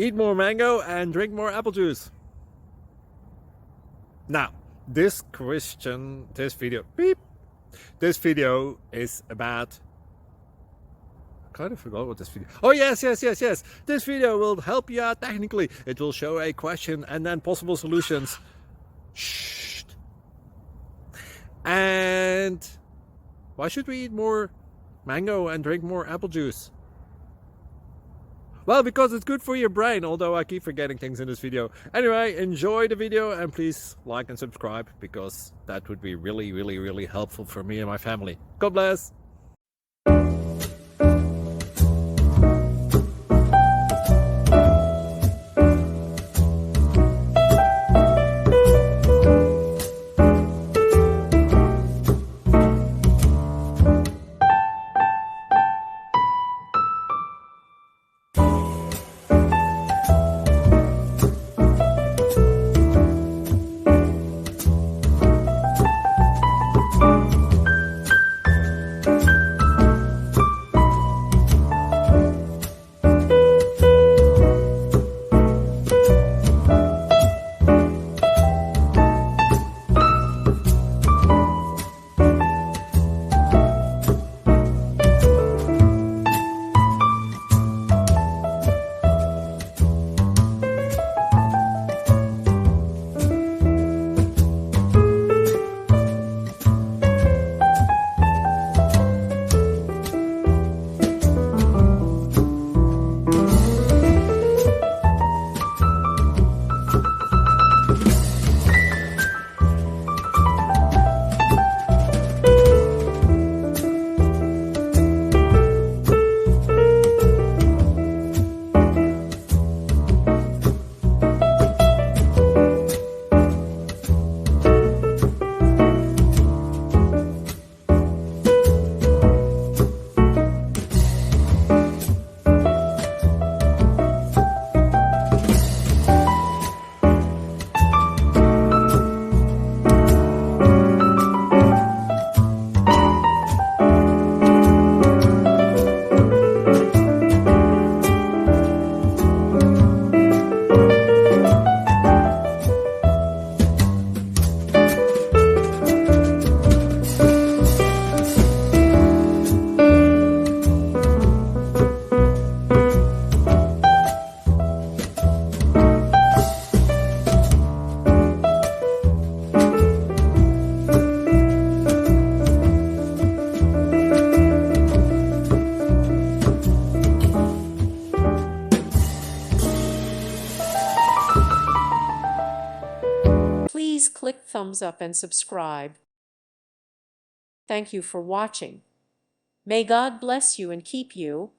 eat more mango and drink more apple juice. Now, this video is about, I kind of forgot what this video. Oh yes. This video will help you out technically. It will show a question and then possible solutions. Shh. And why should we eat more mango and drink more apple juice? Well, because it's good for your brain, although I keep forgetting things in this video. Anyway, enjoy the video and please like and subscribe, because that would be really helpful for me and my family. God bless! Please click thumbs up and subscribe. Thank you for watching. May God bless you and keep you.